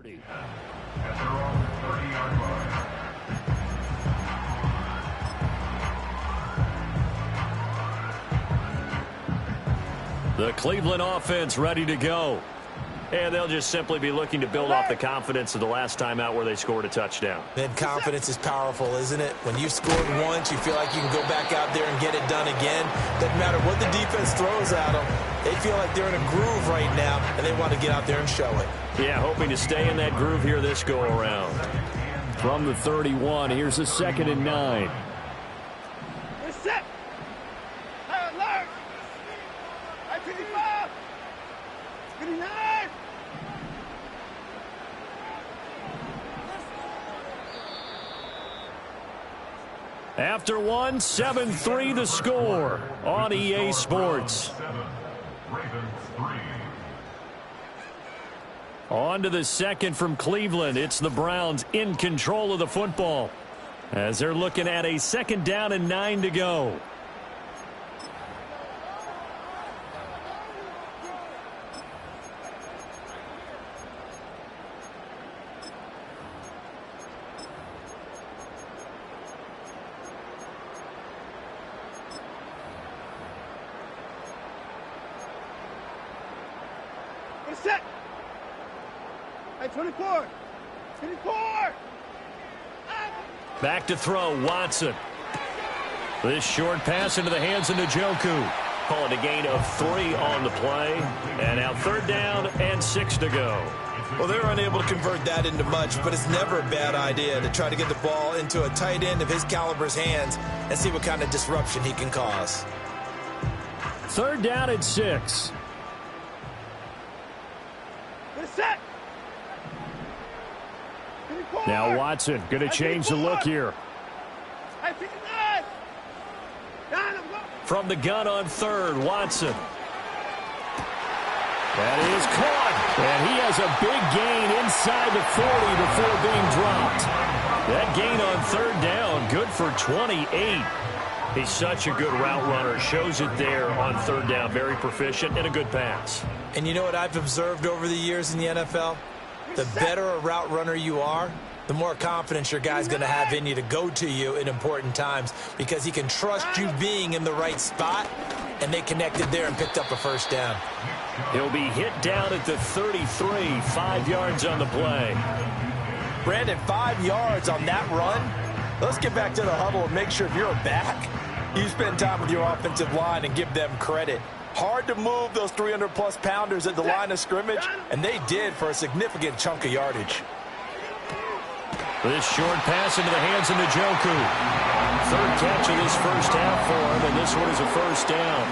30. At their own 30-yard line. The Cleveland offense ready to go. And they'll just simply be looking to build off the confidence of the last time out where they scored a touchdown. Man, confidence is powerful, isn't it? When you've scored once, you feel like you can go back out there and get it done again. Doesn't matter what the defense throws at them. They feel like they're in a groove right now, and they want to get out there and show it. Yeah, hoping to stay in that groove here this go-around. From the 31, here's a 2nd and 9. We're set. High alert. High 55. 59. After one, 7-3 the score on EA Sports. On to the second from Cleveland. It's the Browns in control of the football as they're looking at a 2nd down and 9 to go. We're set. High 24. 24. Back to throw, Watson. This short pass into the hands of Njoku. Call it a gain of 3 on the play. And now 3rd down and 6 to go. Well, they were unable to convert that into much, but it's never a bad idea to try to get the ball into a tight end of his caliber's hands and see what kind of disruption he can cause. 3rd down and 6. We're set. 24. Now Watson going to change the look here. High 59. Down and go. From the gun on 3rd, Watson. That is caught. And he has a big gain inside the 40 before being dropped. That gain on 3rd down, good for 28. He's such a good route runner. Shows it there on 3rd down. Very proficient and a good pass. And you know what I've observed over the years in the NFL? The better a route runner you are, the more confidence your guy's going to have in you to go to you in important times because he can trust you being in the right spot, and they connected there and picked up a 1st down. He'll be hit down at the 33, 5 yards on the play. Brandon, 5 yards on that run. Let's get back to the huddle and make sure if you're a back, you spend time with your offensive line and give them credit. Hard to move those 300-plus pounders at the line of scrimmage, and they did for a significant chunk of yardage. This short pass into the hands of Njoku. 3rd catch of this 1st half for him, and this one is a 1st down.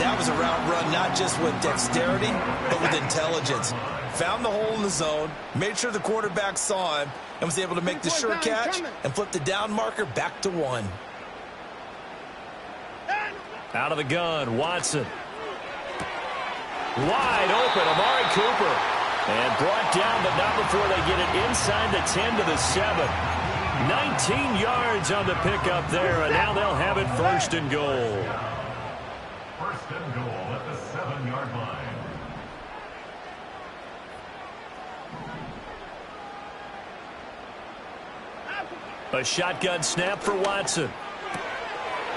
That was a route run not just with dexterity, but with intelligence. Found the hole in the zone, made sure the quarterback saw him, and was able to make the sure catch and flip the down marker back to 1. Out of the gun, Watson. Wide open, Amari Cooper. And brought down, but not before they get it inside the 10 to the 7. 19 yards on the pickup there, and now they'll have it 1st and goal. 1st and goal at the 7-yard line. A shotgun snap for Watson.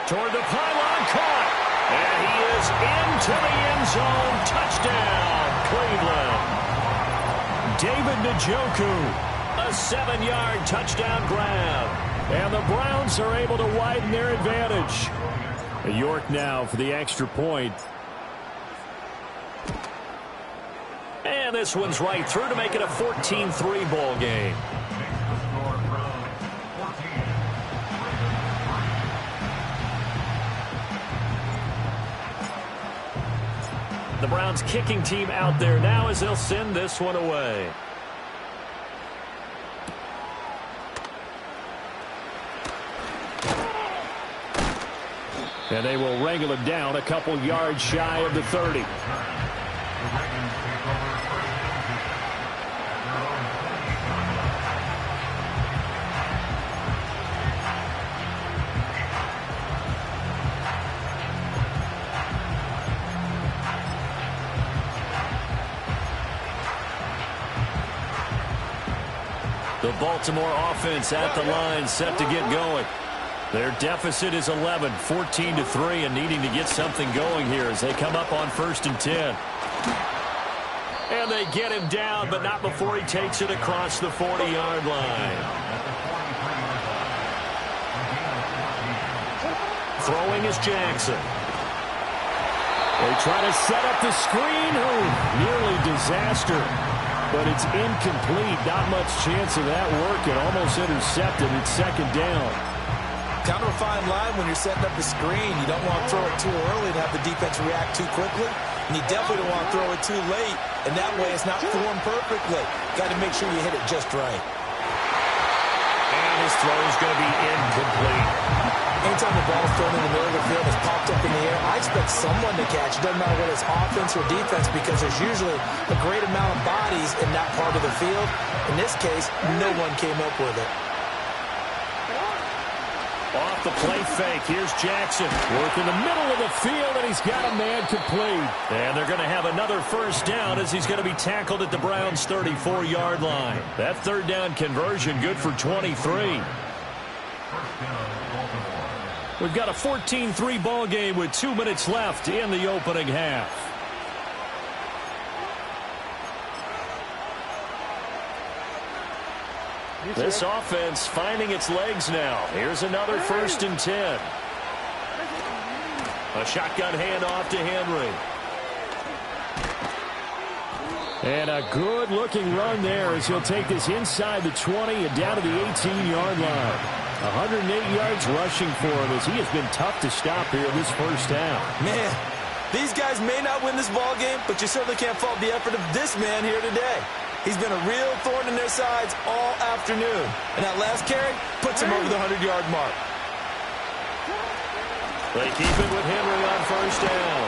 Toward the pylon, caught. And he is into the end zone. Touchdown, Cleveland. David Njoku, a 7-yard touchdown grab. And the Browns are able to widen their advantage. York now for the extra point. And this one's right through to make it a 14-3 ball game. The Browns kicking team out there now as they'll send this one away. And they will wrangle him down a couple yards shy of the 30. The Baltimore offense at the line, set to get going. Their deficit is 11, 14-3, and needing to get something going here as they come up on 1st and 10. And they get him down, but not before he takes it across the 40-yard line. Throwing is Jackson. They try to set up the screen. Oh, nearly disaster. But it's incomplete. Not much chance of that working. Almost intercepted. It's 2nd down. Kind of a fine line when you're setting up the screen. You don't want to throw it too early and have the defense react too quickly. And you definitely don't want to throw it too late. And that way it's not formed perfectly. Got to make sure you hit it just right. And his throw is going to be incomplete. Anytime the ball's thrown in the middle of the field, it's popped up in the air, I expect someone to catch. It doesn't matter whether it's offense or defense because there's usually a great amount of bodies in that part of the field. In this case, no one came up with it. Off the play fake, here's Jackson. Work in the middle of the field, and he's got a man complete. And they're going to have another 1st down as he's going to be tackled at the Browns' 34-yard line. That 3rd down conversion good for 23. We've got a 14-3 ball game with 2 minutes left in the opening half. This offense finding its legs now. Here's another 1st and 10. A shotgun handoff to Henry. And a good-looking run there as he'll take this inside the 20 and down to the 18-yard line. 108 yards rushing for him as he has been tough to stop here this 1st half. Man, these guys may not win this ball game, but you certainly can't fault the effort of this man here today. He's been a real thorn in their sides all afternoon. And that last carry puts him over the 100-yard mark. They keep it with Henry on 1st down.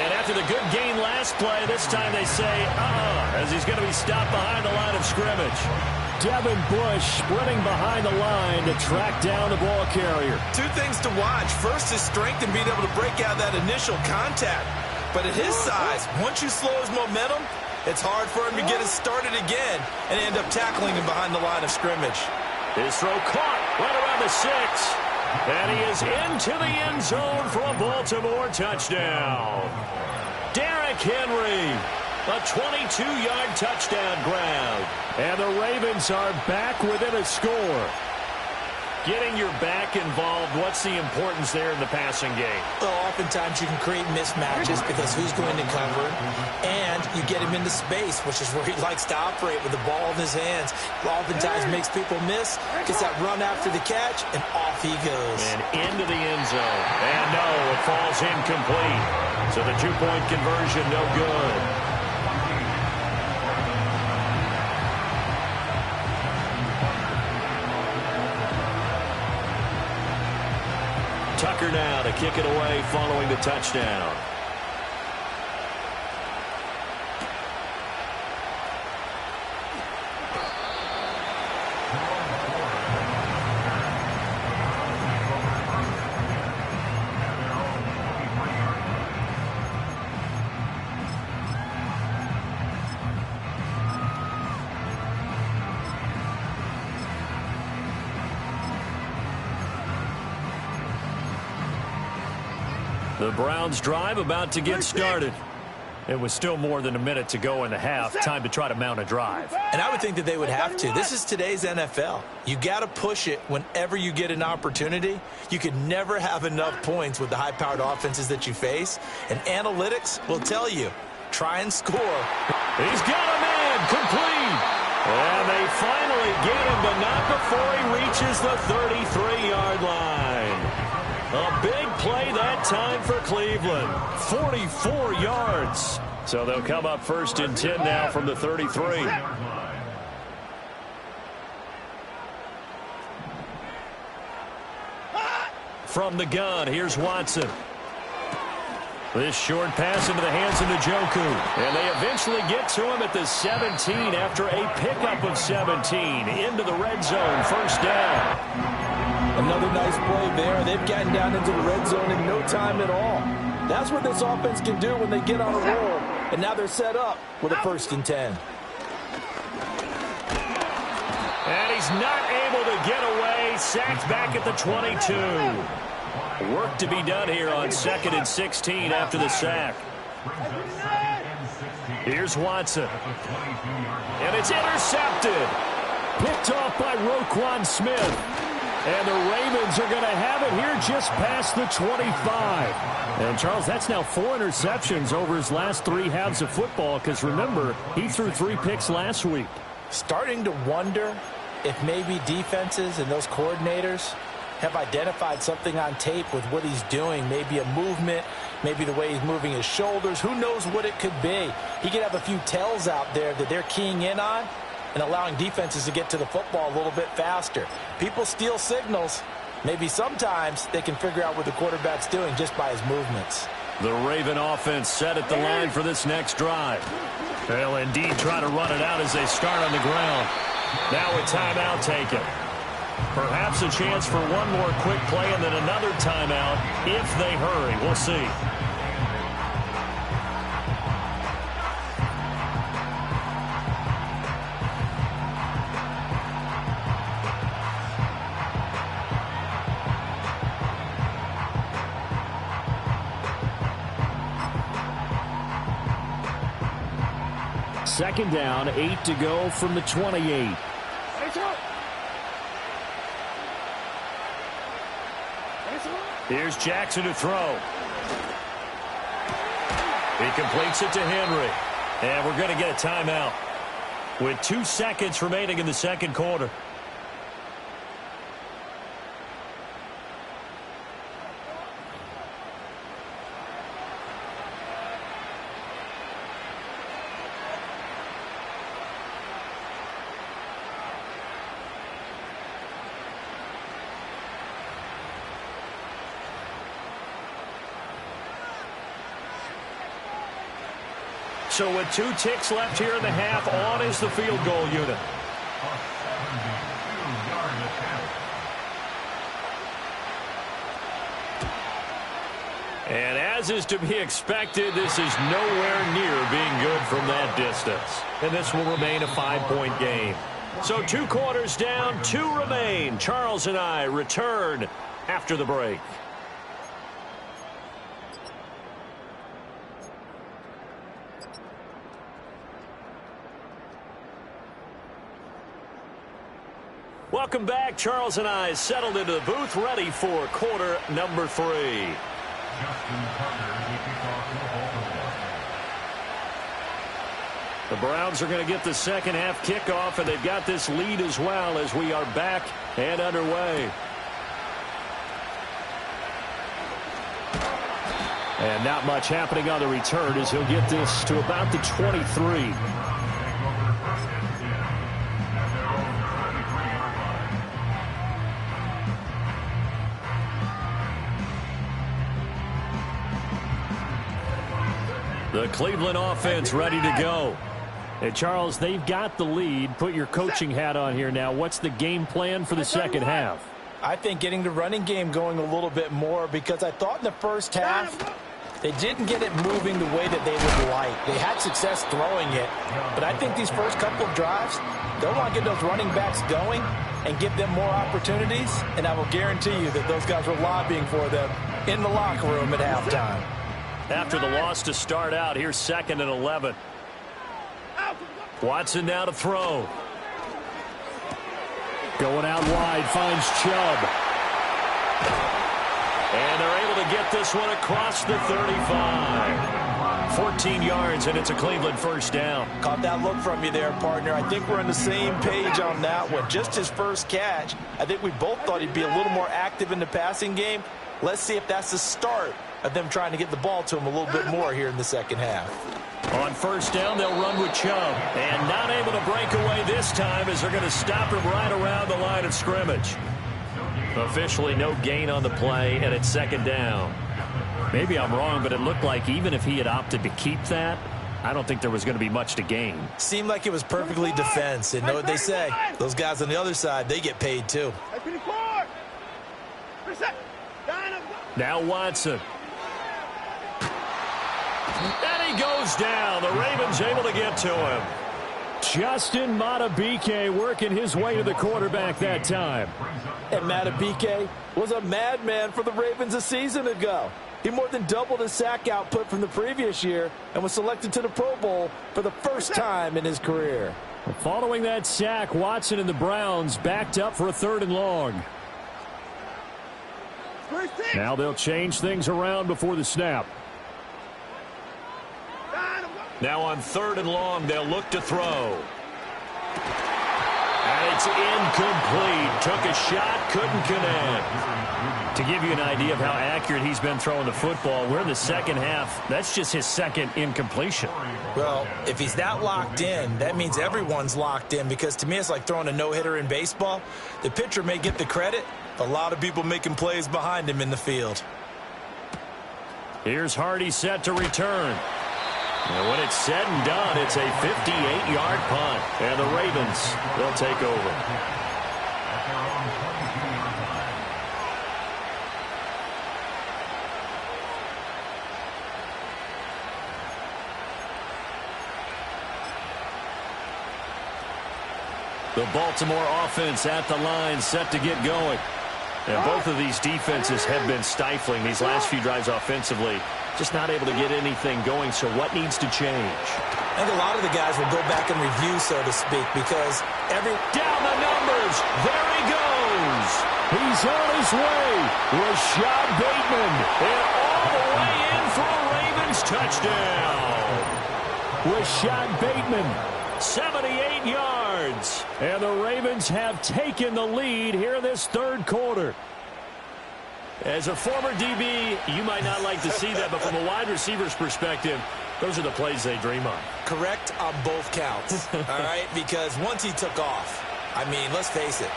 And after the good gain last play, this time they say, as he's going to be stopped behind the line of scrimmage. Devin Bush sprinting behind the line to track down the ball carrier. 2 things to watch. First, his strength and being able to break out that initial contact. But at his size, once you slow his momentum, it's hard for him to get it started again and end up tackling him behind the line of scrimmage. His throw caught right around the 6. And he is into the end zone for a Baltimore touchdown. Derrick Henry, a 22-yard touchdown grab. And the Ravens are back within a score. Getting your back involved, what's the importance there in the passing game? Well, oftentimes you can create mismatches because who's going to cover, and you get him into space, which is where he likes to operate with the ball in his hands. Oftentimes makes people miss, gets that run after the catch, and off he goes. And into the end zone. And no, it falls incomplete. So the 2-point conversion, no good. Tucker now to kick it away following the touchdown. The Browns drive about to get started. It was still more than a minute to go in the half. Time to try to mount a drive. And I would think that they would have to. This is today's NFL. You got to push it whenever you get an opportunity. You can never have enough points with the high-powered offenses that you face. And analytics will tell you, try and score. He's got a man complete. And they finally get him, but not before he reaches the 33-yard line. A big play that time for Cleveland. 44 yards. So they'll come up 1st and 10 now from the 33. From the gun, here's Watson. This short pass into the hands of Njoku. And they eventually get to him at the 17 after a pickup of 17 into the red zone. 1st down. Another nice play there. They've gotten down into the red zone in no time at all. That's what this offense can do when they get on a roll. And now they're set up with a 1st and 10. And he he's not able to get away. Sacked back at the 22. Work to be done here on 2nd and 16 after the sack. Here's Watson. And it's intercepted. Picked off by Roquan Smith. And the Ravens are going to have it here just past the 25. And, Charles, that's now 4 interceptions over his last 3 halves of football because, remember, he threw 3 picks last week. Starting to wonder if maybe defenses and those coordinators have identified something on tape with what he's doing, maybe a movement, maybe the way he's moving his shoulders. Who knows what it could be? He could have a few tells out there that they're keying in on and allowing defenses to get to the football a little bit faster. People steal signals. Maybe sometimes they can figure out what the quarterback's doing just by his movements. The Raven offense set at the line for this next drive. They'll indeed try to run it out as they start on the ground. Now a timeout taken. Perhaps a chance for one more quick play and then another timeout if they hurry. We'll see. Second down, 8 to go from the 28. Here's Jackson to throw. He completes it to Henry. And we're going to get a timeout with 2 seconds remaining in the second quarter. So with 2 ticks left here in the half, on is the field goal unit. And as is to be expected, this is nowhere near being good from that distance. And this will remain a 5-point game. So 2 quarters down, 2 remain. Charles and I return after the break. Welcome back. Charles and I settled into the booth, ready for quarter number 3. The Browns are going to get the second half kickoff, and they've got this lead as well as we are back and underway. And not much happening on the return as he'll get this to about the 23. The Cleveland offense ready to go. Hey, Charles, they've got the lead. Put your coaching hat on here now. What's the game plan for the second half? I think getting the running game going a little bit more because I thought in the first half they didn't get it moving the way that they would like. They had success throwing it, but I think these first couple of drives, they'll want to get those running backs going and give them more opportunities, and I will guarantee you that those guys were lobbying for them in the locker room at halftime. After the loss to start out, here's 2nd and 11. Watson now to throw. Going out wide, finds Chubb. And they're able to get this one across the 35. 14 yards, and it's a Cleveland first down. Caught that look from you there, partner. I think we're on the same page on that one. Just his first catch. I think we both thought he'd be a little more active in the passing game. Let's see if that's the start of them trying to get the ball to him a little bit more here in the second half. On first down, they'll run with Chubb. And not able to break away this time as they're going to stop him right around the line of scrimmage. Officially no gain on the play, and it's 2nd down. Maybe I'm wrong, but it looked like even if he had opted to keep that, I don't think there was going to be much to gain. Seemed like it was perfectly defense. And know what they say? Those guys on the other side, they get paid too. Now Watson. And he goes down. The Ravens able to get to him. Justin Madubuike working his way to the quarterback that time. And Madubuike was a madman for the Ravens a season ago. He more than doubled his sack output from the previous year and was selected to the Pro Bowl for the first time in his career. Following that sack, Watson and the Browns backed up for a 3rd and long. Now they'll change things around before the snap. Now on 3rd and long, they'll look to throw. And it's incomplete. Took a shot, couldn't connect. To give you an idea of how accurate he's been throwing the football, we're in the second half. That's just his 2nd incompletion. Well, if he's that locked in, that means everyone's locked in, because to me it's like throwing a no-hitter in baseball. The pitcher may get the credit. A lot of people making plays behind him in the field. Here's Hardy set to return. And when it's said and done, it's a 58-yard punt. And the Ravens, they'll take over. The Baltimore offense at the line, set to get going. And both of these defenses have been stifling these last few drives offensively. Just not able to get anything going, so what needs to change? I think a lot of the guys will go back and review, so to speak, because Down the numbers! There he goes! He's on his way. Rashad Bateman. And all the way in for a Ravens touchdown! Rashad Bateman. 78 yards. And the Ravens have taken the lead here in this 3rd quarter. As a former DB, you might not like to see that, but from a wide receiver's perspective, those are the plays they dream of. correct on both counts, all right? Because once he took off, I mean, let's face it,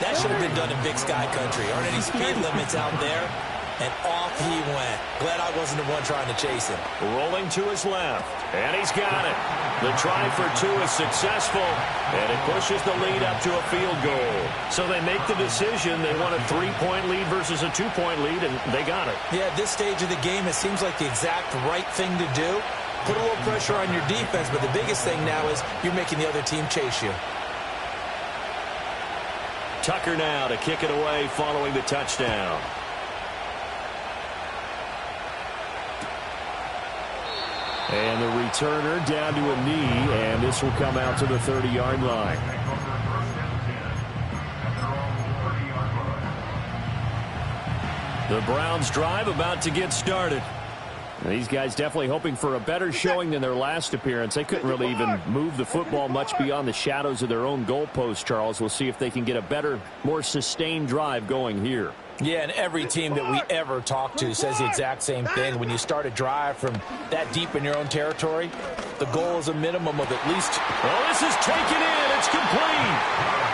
that should have been done in Big Sky country. Aren't any speed limits out there? And off he went. Glad I wasn't the one trying to chase him. Rolling to his left, and he's got it. The try for 2 is successful, and it pushes the lead up to a field goal. So they make the decision. They want a 3-point lead versus a 2-point lead, and they got it. Yeah, at this stage of the game, it seems like the exact right thing to do. Put a little pressure on your defense, but the biggest thing now is you're making the other team chase you. Tucker now to kick it away following the touchdown. And the returner down to a knee, and this will come out to the 30-yard line. The Browns drive about to get started. These guys definitely hoping for a better showing than their last appearance. They couldn't really even move the football much beyond the shadows of their own goalpost, Charles. We'll see if they can get a better, more sustained drive going here. Yeah, and every team that we ever talk to says the exact same thing. When you start a drive from that deep in your own territory, the goal is a minimum of at least... Well, this is taken in. It's complete.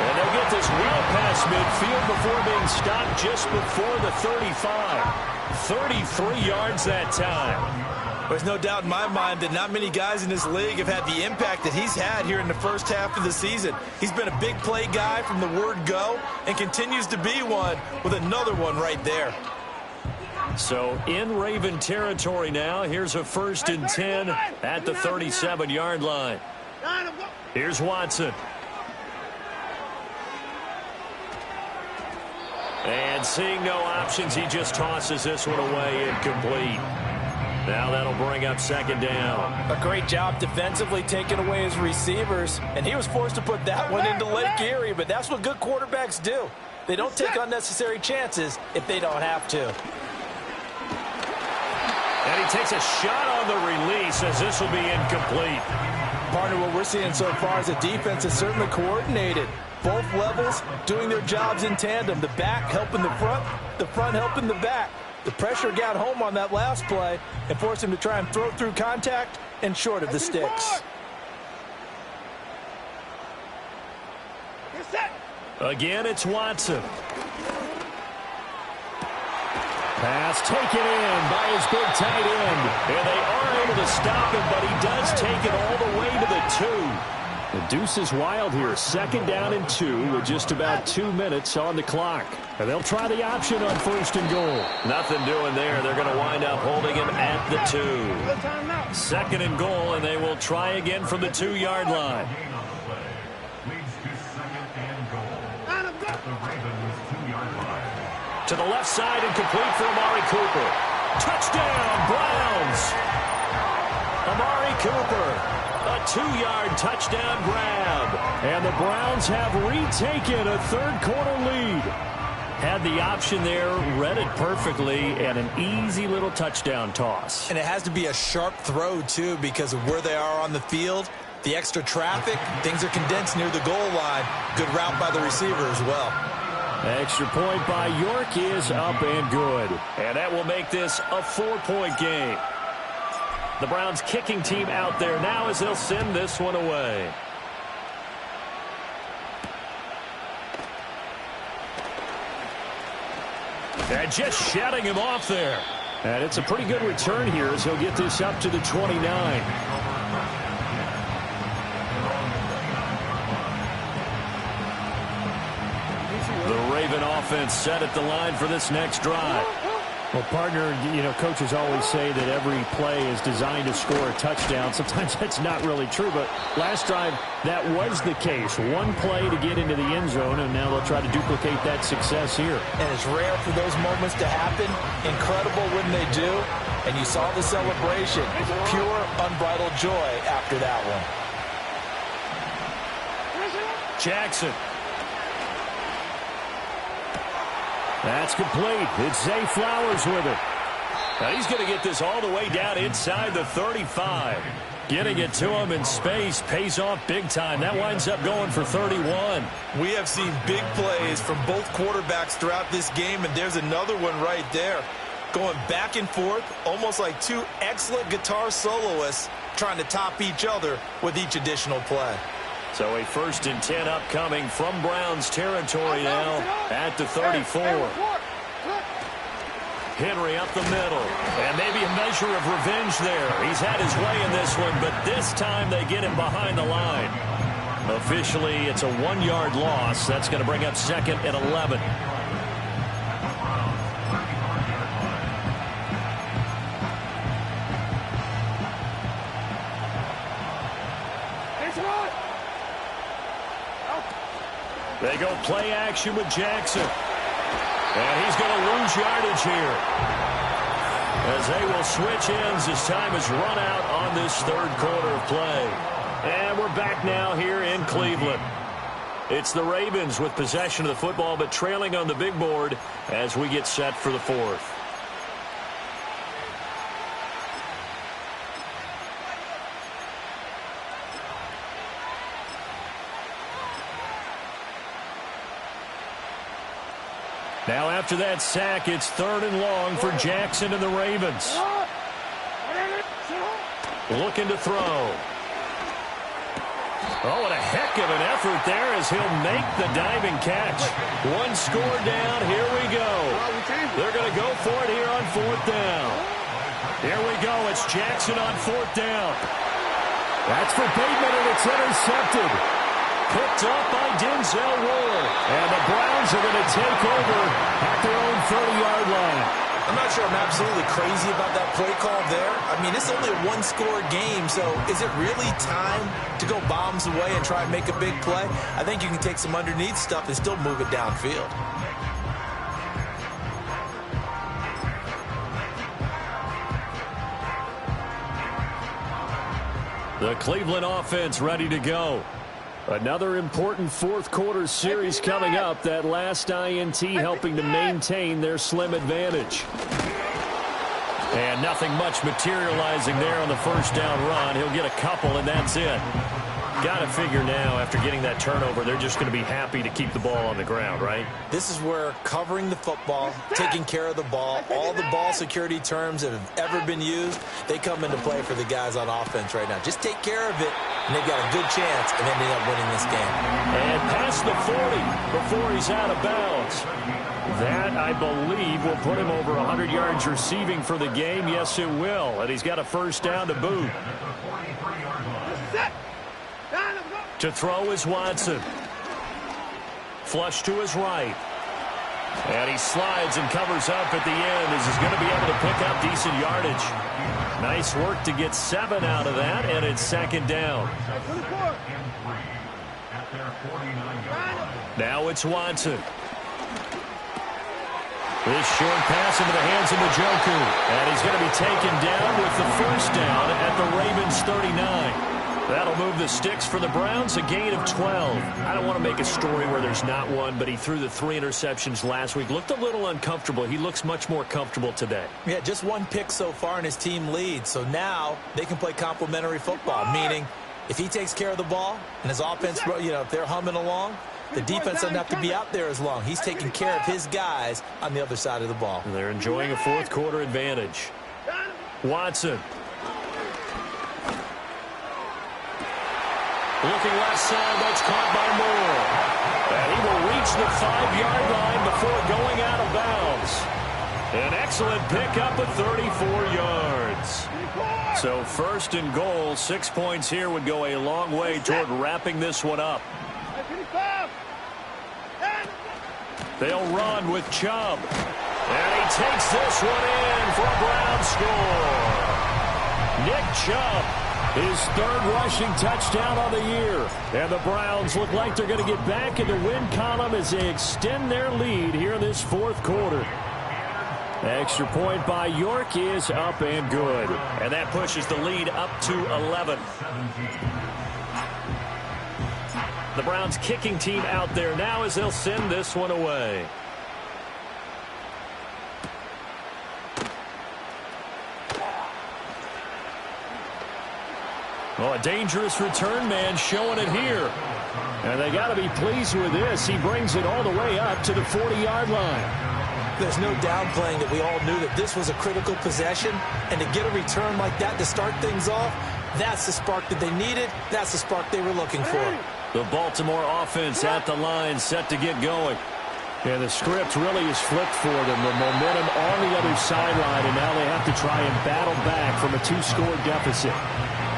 And they get this well past midfield before being stopped just before the 35. 33 yards that time. There's no doubt in my mind that not many guys in this league have had the impact that he's had here in the first half of the season. He's been a big play guy from the word go and continues to be one with another one right there. So in Raven territory now, here's a 1st and 10 at the 37-yard line. Here's Watson. And seeing no options, he just tosses this one away, incomplete. Now that'll bring up 2nd down. A great job defensively taking away his receivers, and he was forced to put that one into Lake Erie, but that's what good quarterbacks do. They don't take unnecessary chances if they don't have to. And he takes a shot on the release as this will be incomplete. Partner, what we're seeing so far is a defense is certainly coordinated. Both levels doing their jobs in tandem. The back helping the front helping the back. The pressure got home on that last play and forced him to try and throw through contact and short of the sticks. Again, it's Watson. Pass taken in by his big tight end. And they are able to stop him, but he does take it all the way to the 2. The deuce is wild here. 2nd down and 2 with just about 2 minutes on the clock. And they'll try the option on 1st and goal. Nothing doing there. They're going to wind up holding him at the 2. 2nd and goal, and they will try again from the 2-yard line. To the left side and complete for Amari Cooper. Touchdown, Browns! Amari Cooper, a 2-yard touchdown grab. And the Browns have retaken a third-quarter lead. Had the option there, read it perfectly, and an easy little touchdown toss. And it has to be a sharp throw, too, because of where they are on the field. The extra traffic, things are condensed near the goal line. Good route by the receiver as well. Extra point by York is up and good. And that will make this a 4-point game. The Browns kicking team out there now as they'll send this one away. And just shutting him off there. And it's a pretty good return here as he'll get this up to the 29. The Raven offense set at the line for this next drive. Well, partner, coaches always say that every play is designed to score a touchdown. Sometimes that's not really true, but last drive, that was the case. One play to get into the end zone, and now they'll try to duplicate that success here. And it's rare for those moments to happen. Incredible when they do. And you saw the celebration. Pure, unbridled joy after that one. Jackson. That's complete. It's Zay Flowers with it. Now he's going to get this all the way down inside the 35. Getting it to him in space pays off big time. That winds up going for 31. We have seen big plays from both quarterbacks throughout this game, and there's another one right there. Going back and forth, almost like two excellent guitar soloists trying to top each other with each additional play. So a 1st and 10 upcoming from Browns territory now at the 34. Henry up the middle. And maybe a measure of revenge there. He's had his way in this one, but this time they get him behind the line. Officially, it's a 1-yard loss. That's going to bring up 2nd and 11. They go play action with Jackson. And he's going to lose yardage here. As they will switch ends as time has run out on this 3rd quarter of play. And we're back now here in Cleveland. It's the Ravens with possession of the football, but trailing on the big board as we get set for the 4th. Now after that sack, it's 3rd and long for Jackson and the Ravens. Looking to throw. Oh, what a heck of an effort there as he'll make the diving catch. 1 score down. Here we go. They're going to go for it here on 4th down. Here we go. It's Jackson on 4th down. That's for Bateman, and it's intercepted. Picked up by Denzel Ward. And the Browns are going to take over at their own 30-yard line. I'm not sure I'm absolutely crazy about that play call there. I mean, it's only a 1-score game, so is it really time to go bombs away and try and make a big play? I think you can take some underneath stuff and still move it downfield. The Cleveland offense ready to go. Another important 4th quarter series coming up. That last INT helping to maintain their slim advantage. And nothing much materializing there on the 1st down run. He'll get a couple, and that's it. Got to figure now, after getting that turnover, they're just going to be happy to keep the ball on the ground, right? This is where covering the football, taking care of the ball, all the ball security terms that have ever been used, they come into play for the guys on offense right now. Just take care of it, and they've got a good chance of ending up winning this game. And past the 40 before he's out of bounds. That, I believe, will put him over 100 yards receiving for the game. Yes, it will. And he's got a 1st down to boot. To throw is Watson. Flush to his right. And he slides and covers up at the end as he's going to be able to pick up decent yardage. Nice work to get 7 out of that, and it's 2nd down. Now it's Watson. This short pass into the hands of Njoku. And he's going to be taken down with the first down at the Ravens 39. That'll move the sticks for the Browns, a gain of 12. I don't want to make a story where there's not one, but he threw the 3 interceptions last week. Looked a little uncomfortable. He looks much more comfortable today. Yeah, just 1 pick so far and his team leads. So now they can play complementary football, meaning if he takes care of the ball and his offense, if they're humming along, the defense doesn't have to be out there as long. He's taking care of his guys on the other side of the ball. They're enjoying a fourth quarter advantage. Watson. Looking left side, that's caught by Moore. And he will reach the 5-yard line before going out of bounds. An excellent pickup of 34 yards. So 1st and goal, 6 points here would go a long way toward wrapping this one up. They'll run with Chubb. And he takes this one in for a Brown score. Nick Chubb, his 3rd rushing touchdown on the year. And the Browns look like they're going to get back in the win column as they extend their lead here in this 4th quarter. Extra point by York is up and good. And that pushes the lead up to 11. The Browns kicking team out there now as they'll send this one away. Oh, a dangerous return man showing it here. And they got to be pleased with this. He brings it all the way up to the 40-yard line. There's no downplaying that we all knew that this was a critical possession. And to get a return like that to start things off, that's the spark that they needed. That's the spark they were looking for. The Baltimore offense at the line, set to get going. And the script really is flipped for them. The momentum on the other sideline, and now they have to try and battle back from a 2-score deficit.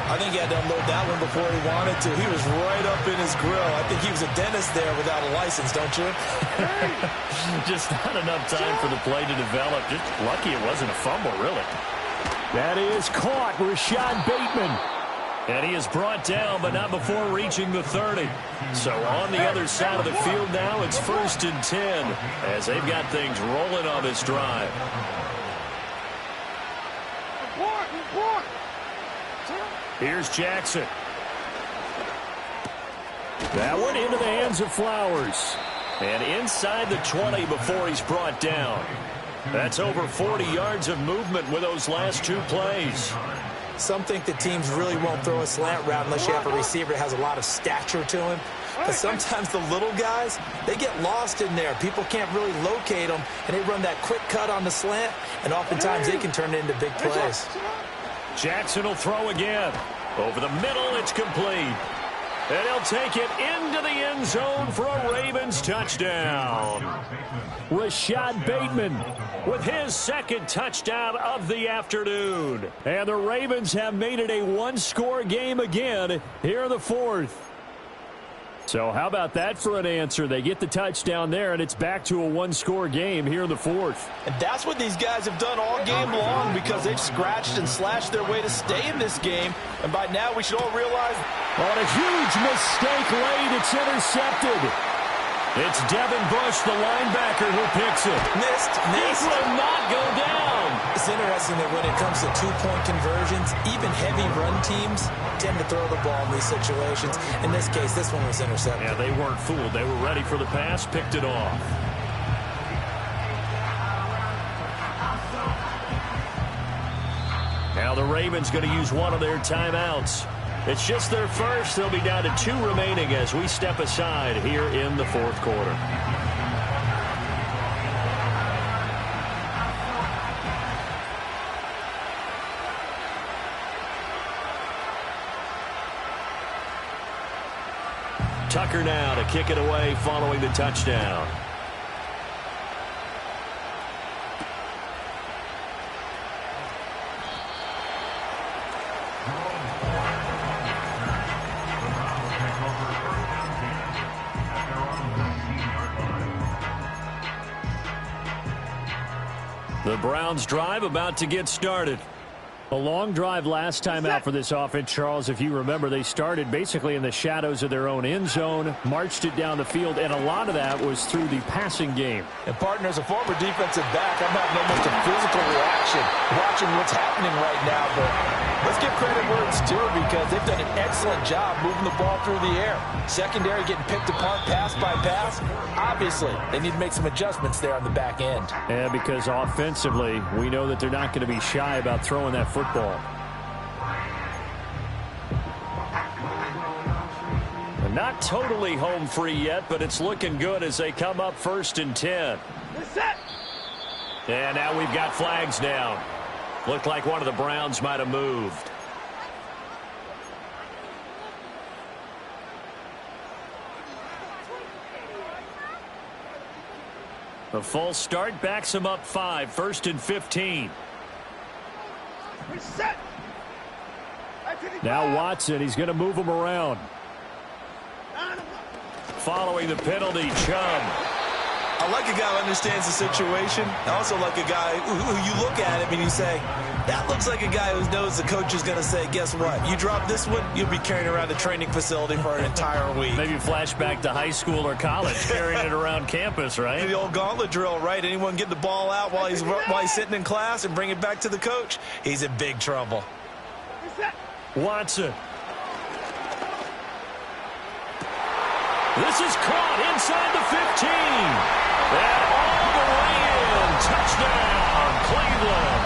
I think he had to unload that one before he wanted to. He was right up in his grill. I think he was a dentist there without a license, don't you? Just not enough time for the play to develop. Just lucky it wasn't a fumble, really. That is caught, Rashad Bateman. And he is brought down, but not before reaching the 30. So on the other side of the field now, it's 1st and 10 as they've got things rolling on this drive. Here's Jackson. That one into the hands of Flowers. And inside the 20 before he's brought down. That's over 40 yards of movement with those last 2 plays. Some think that teams really won't throw a slant route unless you have a receiver that has a lot of stature to him. But sometimes the little guys, they get lost in there. People can't really locate them, and they run that quick cut on the slant, and oftentimes they can turn it into big plays. Jackson will throw again. Over the middle, it's complete. And he'll take it into the end zone for a Ravens touchdown. Rashad Bateman with his 2nd touchdown of the afternoon. And the Ravens have made it a 1-score game again here in the 4th. So how about that for an answer? They get the touchdown there, and it's back to a 1-score game here in the 4th. And that's what these guys have done all game long because they've scratched and slashed their way to stay in this game. And by now, we should all realize on a huge mistake late, it's intercepted. It's Devin Bush, the linebacker, who picks it. Missed. This will not go down. It's interesting that when it comes to 2-point conversions, even heavy run teams tend to throw the ball in these situations. In this case, this one was intercepted. Yeah, they weren't fooled. They were ready for the pass, picked it off. Now the Ravens going to use one of their timeouts. It's just their first. They'll be down to 2 remaining as we step aside here in the 4th quarter. Tucker now to kick it away following the touchdown. The Browns drive about to get started. A long drive last time out for this offense, Charles. If you remember, they started basically in the shadows of their own end zone, marched it down the field, and a lot of that was through the passing game. And, partner, as a former defensive back, I'm having almost a physical reaction watching what's happening right now. But let's give credit where it's due because they've done an excellent job moving the ball through the air. Secondary getting picked apart pass by pass. Obviously, they need to make some adjustments there on the back end. Yeah, because offensively, we know that they're not going to be shy about throwing that football. Not totally home free yet, but it's looking good as they come up 1st and 10. And now we've got flags down. Looked like one of the Browns might have moved. The false start backs him up 5, 1st and 15. Now Watson, he's going to move him around. Following the penalty, Chubb. I like a guy who understands the situation. I also like a guy who you look at him and you say, that looks like a guy who knows the coach is going to say, guess what? You drop this one, you'll be carrying around a training facility for an entire week. Maybe flashback to high school or college, carrying it around campus, right? The old gauntlet drill, right? Anyone get the ball out while he's sitting in class and bring it back to the coach? He's in big trouble. Watson. This is caught inside the 15. And all the way in. Touchdown, Cleveland.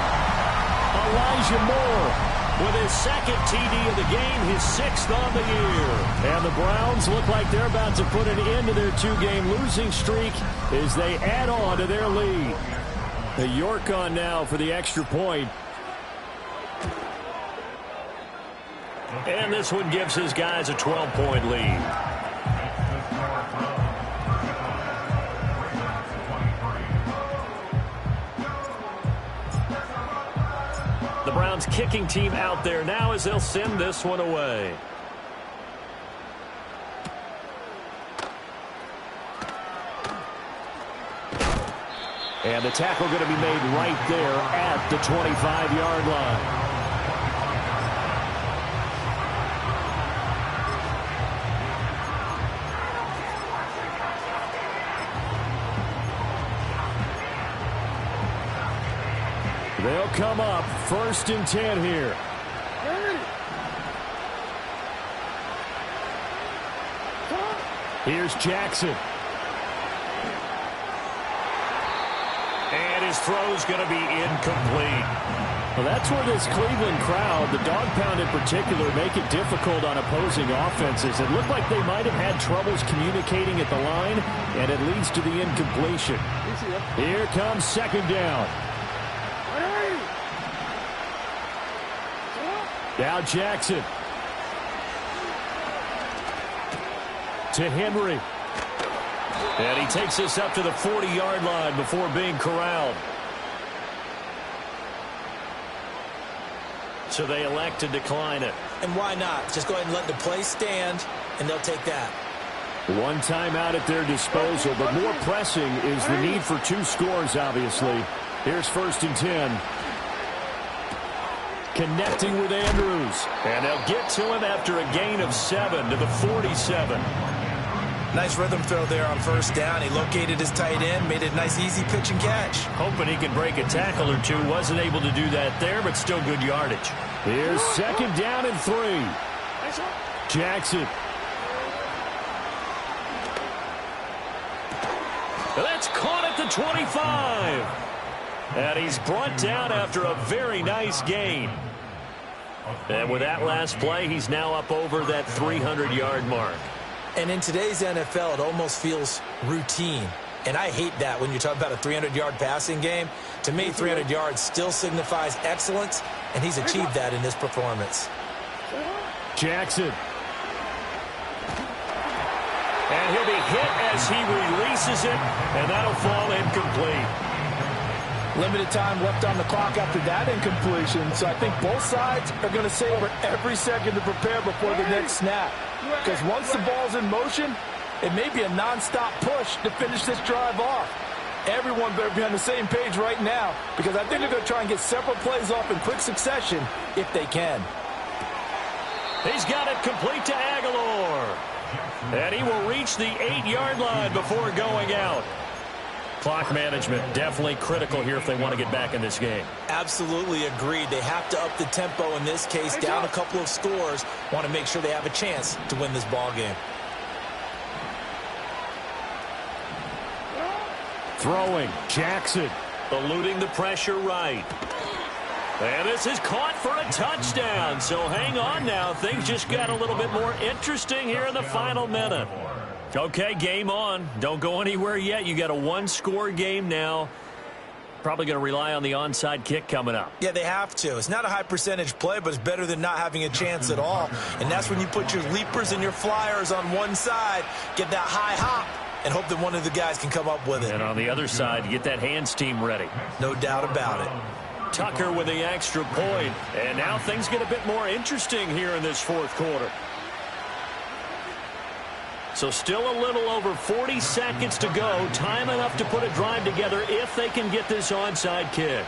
Elijah Moore with his 2nd TD of the game, his 6th on the year. And the Browns look like they're about to put an end to their 2-game losing streak as they add on to their lead. The York on now for the extra point. And this one gives his guys a 12-point lead. The Browns kicking team out there now as they'll send this one away. And the tackle going to be made right there at the 25-yard line. They'll come up 1st and 10 here. Here's Jackson. And his throw's going to be incomplete. Well, that's where this Cleveland crowd, the dog pound in particular, make it difficult on opposing offenses. It looked like they might have had troubles communicating at the line, and it leads to the incompletion. Here comes 2nd down. Now Jackson. To Henry. And he takes this up to the 40-yard line before being corralled. So they elect to decline it. And why not? Just go ahead and let the play stand, and they'll take that. One timeout at their disposal, but more pressing is the need for 2 scores, obviously. Here's 1st and 10. Connecting with Andrews. And they'll get to him after a gain of 7 to the 47. Nice rhythm throw there on 1st down. He located his tight end, made it a nice, easy pitch and catch. Hoping he can break a tackle or two. Wasn't able to do that there, but still good yardage. Here's 2nd down and 3. Jackson. That's caught at the 25. And he's brought down after a very nice gain. And with that last play, he's now up over that 300-yard mark. And in today's NFL, it almost feels routine. And I hate that when you talk about a 300-yard passing game. To me, 300 yards still signifies excellence, and he's achieved that in this performance. Jackson. And he'll be hit as he releases it, and that'll fall incomplete. Limited time left on the clock after that incompletion, so I think both sides are going to savor every second to prepare before the next snap. Because once the ball's in motion, it may be a nonstop push to finish this drive off. Everyone better be on the same page right now because I think they're going to try and get several plays off in quick succession if they can. He's got it complete to Aguilar. And he will reach the 8-yard line before going out. Clock management definitely critical here if they want to get back in this game. Absolutely agreed. They have to up the tempo in this case, down a couple of scores. Want to make sure they have a chance to win this ball game. Throwing, Jackson. Eluding the pressure right. And this is caught for a touchdown. So hang on now. Things just got a little bit more interesting here in the final minute. Okay, game on. Don't go anywhere yet. You got a one-score game now. Probably going to rely on the onside kick coming up. Yeah, they have to. It's not a high percentage play, but it's better than not having a chance at all. And that's when you put your leapers and your flyers on one side, get that high hop, and hope that one of the guys can come up with it. And on the other side, get that hands team ready. No doubt about it. Tucker with the extra point. And now things get a bit more interesting here in this fourth quarter. So still a little over 40 seconds to go. Time enough to put a drive together if they can get this onside kick.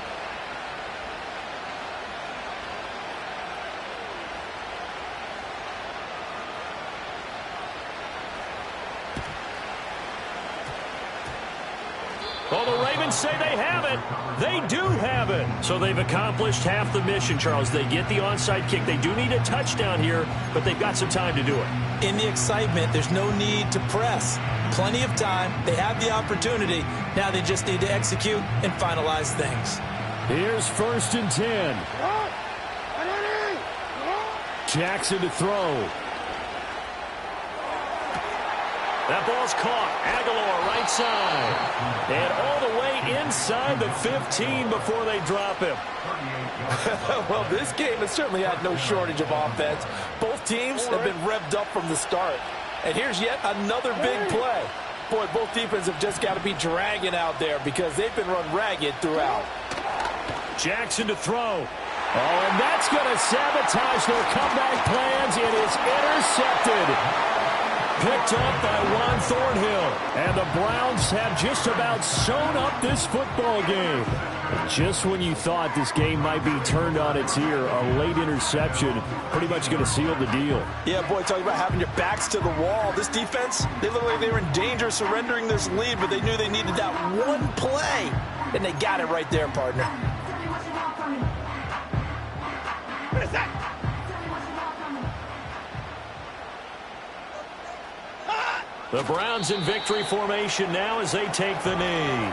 Well, the Ravens say they have it. They do have it. So they've accomplished half the mission, Charles. They get the onside kick. They do need a touchdown here, but they've got some time to do it. In the excitement, there's no need to press. Plenty of time. They have the opportunity. Now they just need to execute and finalize things. Here's 1st and 10. Jackson to throw. That ball's caught. Aguilar right side. And all the way inside the 15 before they drop him. Well, this game has certainly had no shortage of offense. Both teams have been revved up from the start. And here's yet another big play. Boy, both defenses have just got to be dragging out there because they've been run ragged throughout. Jackson to throw. Oh, and that's going to sabotage their comeback plans. It is intercepted. Picked up by Juan Thornhill. And the Browns have just about sewn up this football game. Just when you thought this game might be turned on its ear, a late interception pretty much going to seal the deal. Yeah, boy, talking about having your backs to the wall. This defense, they look like they were in danger of surrendering this lead, but they knew they needed that one play. And they got it right there, partner. What is that? The Browns in victory formation now as they take the knee.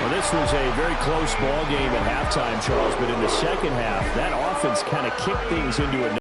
Well, this was a very close ball game at halftime, Charles, but in the second half, that offense kind of kicked things into a